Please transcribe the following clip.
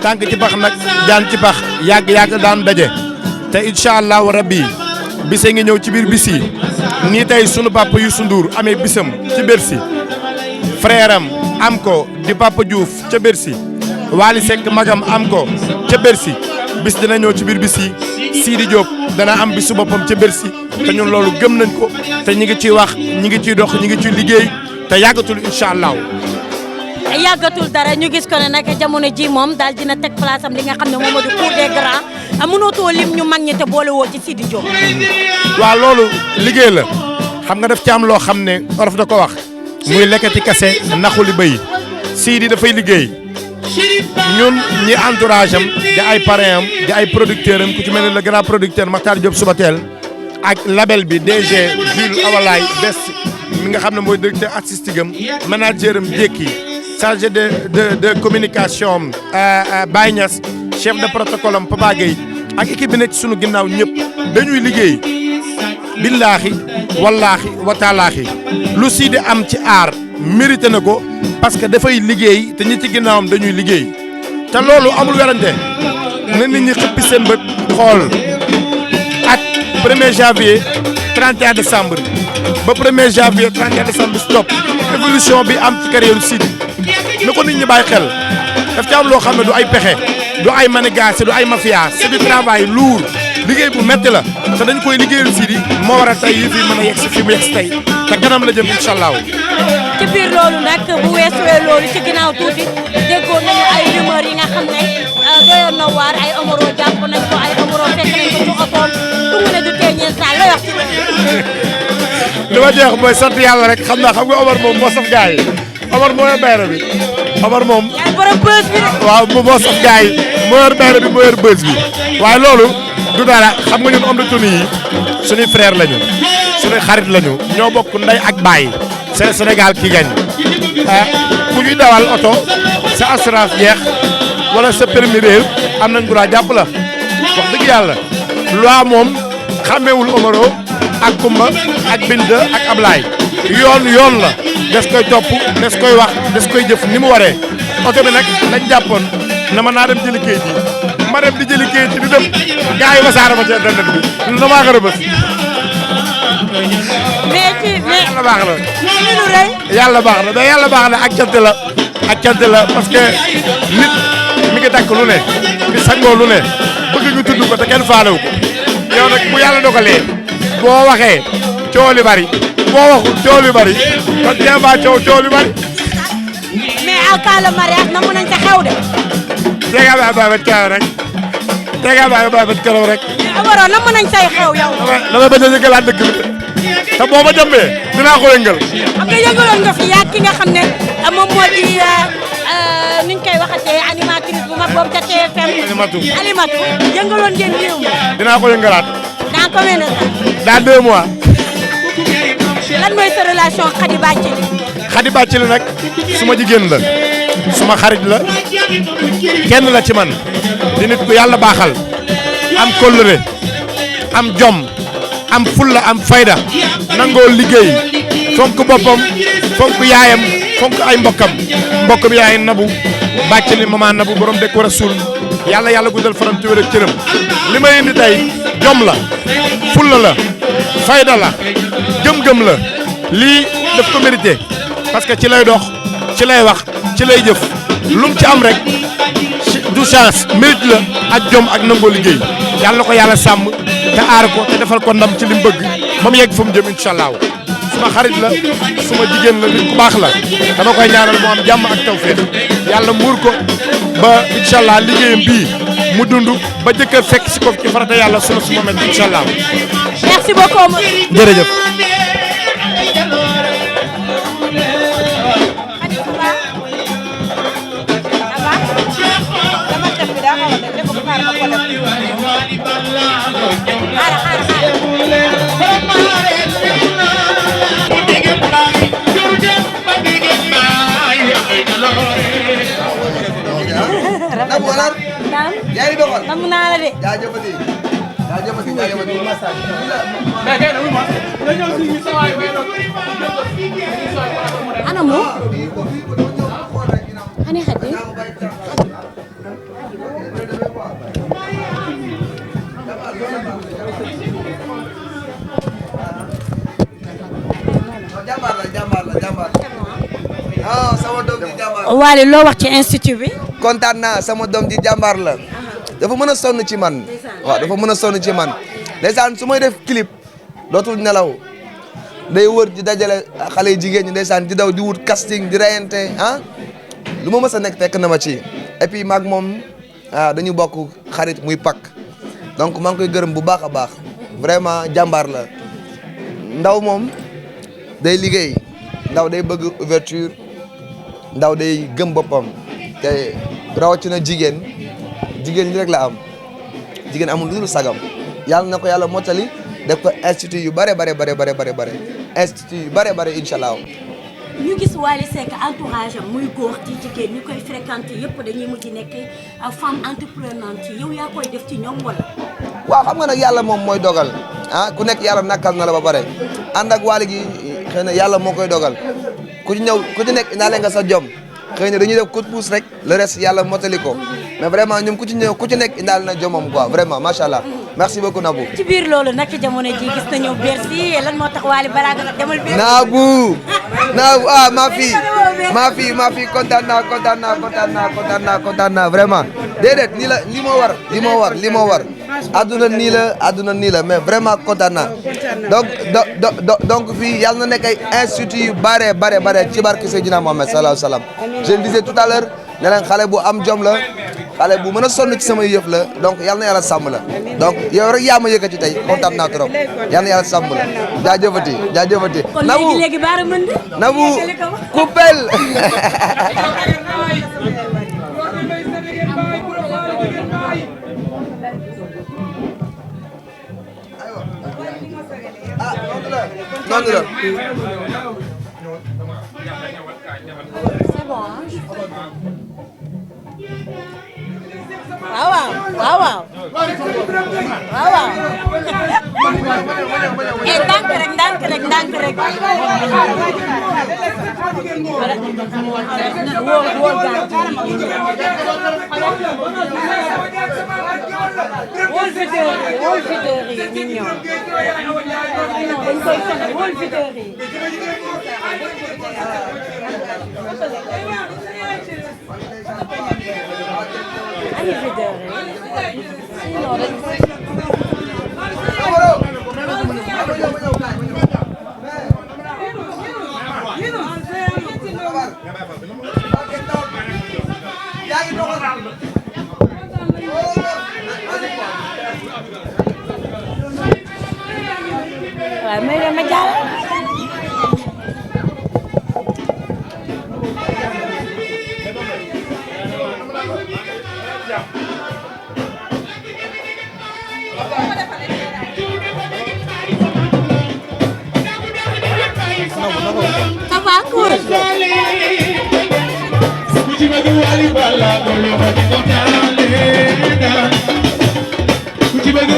tànk ci pax nag jaan ci pax yàgg daan daje te incha allahu rabbi bise ngi ñëw ci biir bis yi nii tey sunu papa Youssou Ndour amee bisam ci Bercy frère am ko di papa Diouf ca Bercy Wally Seck magam am ko ca Bercy bis dina ñëw ci biir bis yi Sidi Diop dana am bisu boppam ca Bercy te ñun loolu gëm nañ ko te ñi ngi ciy wax ñi ngi ciy dox ñi ngi ciy liggéey te yàggatul incha allah. yàggatul dara ñu gis ko ne nag jamono ji moom daal dina teg place am li nga xam ne moom moo di cour des grands mënootoo lim ñu mag ñi te boole woo ci Sidi Diop. waaw loolu liggéey la xam nga daf ci am loo xam ne olof da ko wax muy lekkati kase naxuli bëy Sidi dafay liggéey ñun ñi entourage am di ay parrain am di ay producteur am ku ci mel ne le grand producteur Makhtar Diop Subatel ak label bi DG Jules Awalaay Best mi nga xam ne mooy directeur artistique am manager am Jékki chargé de communication Baye Niass chef de protocole am Papa Gueye ak équipe bi nekk ci sunu ginnaaw ñëpp dañuy liggéey billaahi wallaahi wa taalaahi lu Sidi am ci aar mérité na ko parce que dafay liggéey te ñi ci ginnaawam dañuy liggéey te loolu amul werante na nit ñi xëppi seen bët xool ak 1er janvier 31 décembre ba 1er janvier 31 décembre stop évolution bi am ci carrière Sidi na ko nit ñi bàyyi xel daf ci am loo xam ne du ay pexe du ay manigance du ay mafia c'est du travail lourd liggéey bu métti la te dañ koy liggéeyal Sidi moo war a tey yi fi mën a yegg si fi mu yegg si tey te kanam la jëm incha allah. ci biir loolu nag bu weesuwee loolu ci ginnaaw tuuti déggoon nañu ay rumeur yi nga xam ne doyoon na waar ay Omaro jàpp nañ ko ay Omaro fekk nañ ko ci otoom tungu ne du teeñeel saa la wax ci li ma jeex mooy sant yàlla rek xam nga Omar moom moo saf gars yi Omar moo yor bayra bi Omar moom. yaay borom bës bi de. waaw moo saf gars yi moo yor bayra bi moo yor bës bi waaye loolu du dara xam nga ñun homme de tenue yi suñuy frère lañu suñuy xarit lañu ñoo bokk ndey ak baay c'est Sénégal ki gañ ku ñuy dawal oto sa assurance jeex wala sa permis réer am nañ droit jàpp la wax dëgg yàlla loi moom xàmmeewul Omaro ak Kumba ak Binta ak Ablaye yoon la des koy topp des koy wax des koy jëf ni mu waree oto bi nag lañ jàppoon na ma naa dem jëli kayit yi ma dem di jëli kayit yi di dem gars yi wasaare ma ci internet bi na maa ko rëbës mais yàlla baax na li lu rëy. yàlla baax na mais yàlla baax na ak cant la parce que nit mi ngi takk lu ne di sangoo lu ne bëgg ñu tudd ko te kenn faalewu ko yow nag bu yàlla dogalee boo waxee coow li bari boo waxul coow li bari kon des fois coow li bari. mais en cas de mariage namu nañ ca xew de. tegal ba baabat keroog rek tegal ba baabat keroog rek. Omaro namu nañ say xew yow. damay bañ a yëngalaat dëkk bi te boo ma jëmbee dinaa ko yëngal. xam nga yëngaloon nga fi yaa ki nga xam ne moom moo di ni ñu koy waxatee animatrice bu mag boobu ca TFM. Alimatu yëngaloon ngeen réew mi. dinaa ko yëngalaat. dans combien de temps. dans 2 mois. lan mooy sa relation Khady Bathily. Khady Bathily nag suma jigéen la suma xarit la kenn la ci man di nit ku yàlla baaxal am kóllëre am jom am fulla am fayda nangoo liggéey fonk boppam fonk yaayam fonk ay mbokkam bi yaay Nabu Bathily maman Nabu borom dëkk war a suul yàlla guddal faram ci wér ak cëram li may indi tey jom la fulla la fayda la gëm-gëm la lii daf ko mérité parce que ci lay dox ci lay wax ci lay jëf lum ci am rek du chance mérite la ak jom ak nangoo liggéey yàlla na ko yàlla sàmm te aar ko te defal ko ndam ci li mu bëgg ba mu yegg fa mu jëm incha allah suma xarit la suma jigéen la nit ku baax la dama koy ñaanal mu am jàmm ak tawfeex yàlla muur ko ba incha allah liggéeyam bii mu dund ba jëkkër fekk si ko ci farata yàlla suma mel incha allah. merci beaucoup. jërëjëf. Namu naa la de. ana mu. ani Khady. jàmbaar ah sama doom ji jàmbaar. Wally loo wax ci institut bi. kontaan naa sama doom ji jàmbaar la. dafa mën a sonn ci man. waaw dafa mën a sonn ci man. ndeysaan su may def clip dootul nelaw day wër di dajale xale yu jigéen ñi ndeysaan di daw di wut casting di reyante ah lu ma mës a nekk fekk na ma ci. et puis maag moom dañu bokk xarit muy pak donc maa ngi koy gërëm bu baax a baax vraiment jàmbaar la ndaw moom day liggéey ndaw day bëgg ouverture ndaw day gëm boppam te rawatina jigéen ñi rek la am jigéen amul lu dul sagam yàlla na ko yàlla mottali def ko institut yu bare institut yu bare incha allah. ñu gis Wally Seck entourage am muy góor ci jigéen ñu koy fréquenté yëpp dañuy mujj nekk femme entreprenante yow yaa koy def ci ñoom wala. waaw xam nga nag yàlla moom mooy dogal ku nekk yàlla nakkal na la ba pare ànd ak Wally gi xëy na yàlla moo koy dogal ku ci nekk indaale nga sa jom xëy na dañuy def coup de pouce rek le reste yàlla mottali ko mais vraiment ñoom ku ci nekk indaale na jomam quoi vraiment macha allah merci beaucoup Nabou. ci biir loolu nag jamono ji gis nañu Bercy lan moo tax Wally balaa nga demal Bercy. Nabou maa fi kontaan naa vraiment déedéet li moo war adduna nii la mais vraiment kontaan naa donc fii yàlla na nekk ay institut yu bare ci barke Seydina Mohamed sallallahu alayhi wa sallam je le disais tout à l'heure ne leen xale bu am jom la xale bu mën a sonn ci samay yëf la donc yàlla na yàlla sàmm la donc yow rek yaa ma yëkkati tey kontaan naa trop yàlla na yàlla sàmm la jaajëfati kon léegi baara mën de. Nabou coupel noonu la c'est bon. waaw. ndànk rek. wóor videur yi ñu ñëw. dañ koy sonal wóor videur yi. ani videur yi. sinon dañ koy. waaw may leen ma jàll. ça va Koura. Ku ci bëgg